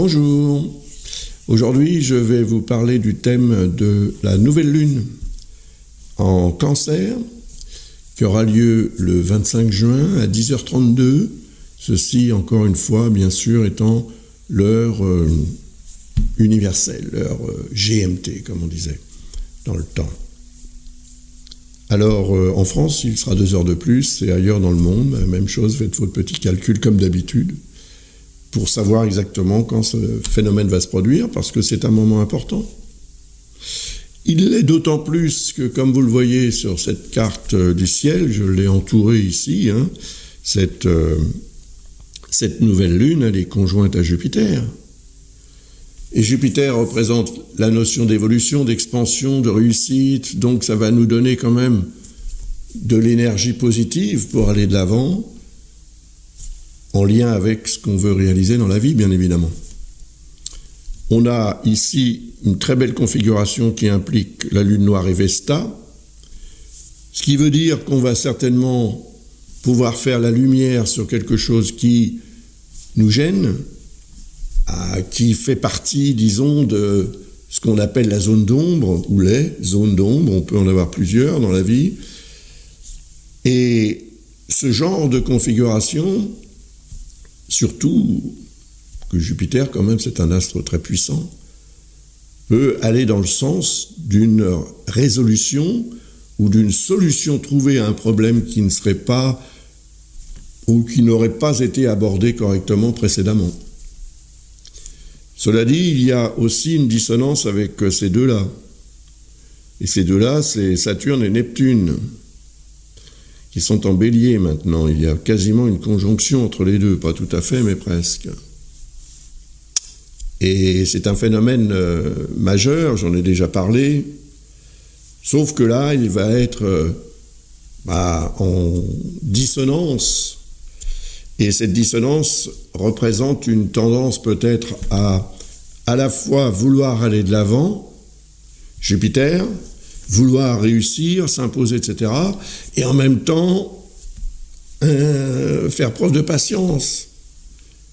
Bonjour, aujourd'hui je vais vous parler du thème de la nouvelle lune en Cancer qui aura lieu le 25 juin à 10h32, ceci encore une fois bien sûr étant l'heure universelle, l'heure GMT comme on disait dans le temps. Alors en France il sera 2 heures de plus et ailleurs dans le monde, la même chose, faites votre petit calcul comme d'habitude pour savoir exactement quand ce phénomène va se produire, parce que c'est un moment important. Il l'est d'autant plus que, comme vous le voyez sur cette carte du ciel, je l'ai entourée ici, cette nouvelle lune, elle est conjointe à Jupiter. Et Jupiter représente la notion d'évolution, d'expansion, de réussite, donc ça va nous donner quand même de l'énergie positive pour aller de l'avant, en lien avec ce qu'on veut réaliser dans la vie, bien évidemment. On a ici une très belle configuration qui implique la lune noire et Vesta, ce qui veut dire qu'on va certainement pouvoir faire la lumière sur quelque chose qui nous gêne, qui fait partie, disons, de ce qu'on appelle la zone d'ombre, ou les zones d'ombre, on peut en avoir plusieurs dans la vie. Et ce genre de configuration, surtout que Jupiter, quand même, c'est un astre très puissant, peut aller dans le sens d'une résolution ou d'une solution trouvée à un problème qui ne serait pas ou qui n'aurait pas été abordé correctement précédemment. Cela dit, il y a aussi une dissonance avec ces deux-là. Et ces deux-là, c'est Saturne et Neptune, qui sont en bélier maintenant. Il y a quasiment une conjonction entre les deux, pas tout à fait, mais presque. Et c'est un phénomène majeur, j'en ai déjà parlé, sauf que là, il va être en dissonance. Et cette dissonance représente une tendance peut-être à la fois vouloir aller de l'avant, Jupiter, vouloir réussir, s'imposer, etc., et en même temps faire preuve de patience.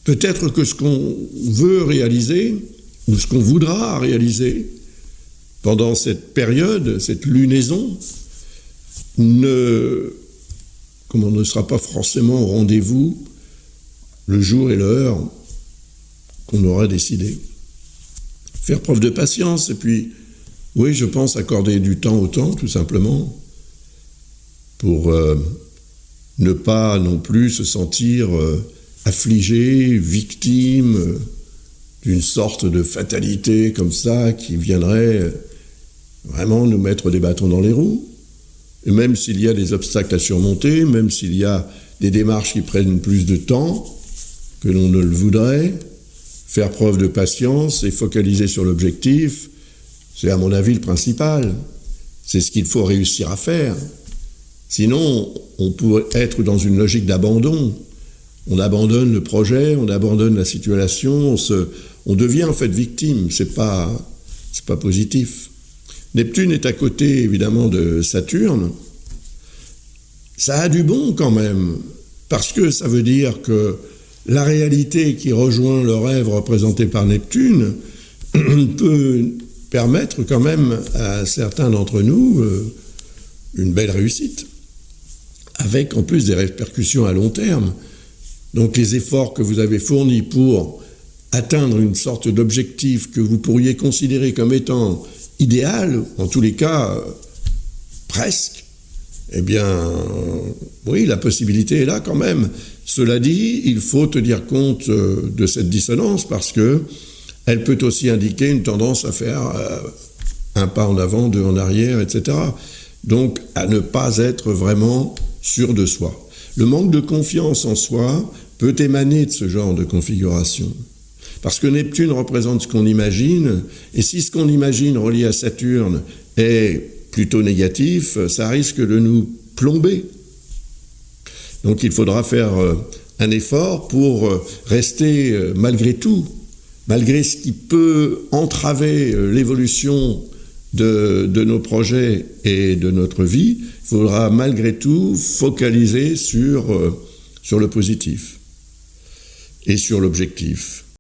Peut-être que ce qu'on veut réaliser, ou ce qu'on voudra réaliser pendant cette période, cette lunaison, ne sera pas forcément au rendez-vous le jour et l'heure qu'on aura décidé. Faire preuve de patience, et puis, oui, je pense accorder du temps au temps, tout simplement, pour ne pas non plus se sentir affligé, victime d'une sorte de fatalité comme ça, qui viendrait vraiment nous mettre des bâtons dans les roues. Et même s'il y a des obstacles à surmonter, même s'il y a des démarches qui prennent plus de temps que l'on ne le voudrait, faire preuve de patience et focaliser sur l'objectif, c'est à mon avis le principal. C'est ce qu'il faut réussir à faire. Sinon, on pourrait être dans une logique d'abandon. On abandonne le projet, on abandonne la situation, on devient en fait victime. C'est pas positif. Neptune est à côté, évidemment, de Saturne. Ça a du bon quand même, parce que ça veut dire que la réalité qui rejoint le rêve représenté par Neptune peut permettre quand même à certains d'entre nous une belle réussite, avec en plus des répercussions à long terme. Donc les efforts que vous avez fournis pour atteindre une sorte d'objectif que vous pourriez considérer comme étant idéal, en tous les cas, presque, eh bien, oui, la possibilité est là quand même. Cela dit, il faut tenir compte de cette dissonance parce que elle peut aussi indiquer une tendance à faire un pas en avant, 2 en arrière, etc. Donc, à ne pas être vraiment sûr de soi. Le manque de confiance en soi peut émaner de ce genre de configuration. Parce que Neptune représente ce qu'on imagine, et si ce qu'on imagine relié à Saturne est plutôt négatif, ça risque de nous plomber. Donc il faudra faire un effort pour rester malgré tout, malgré ce qui peut entraver l'évolution de nos projets et de notre vie, il faudra malgré tout focaliser sur le positif et sur l'objectif.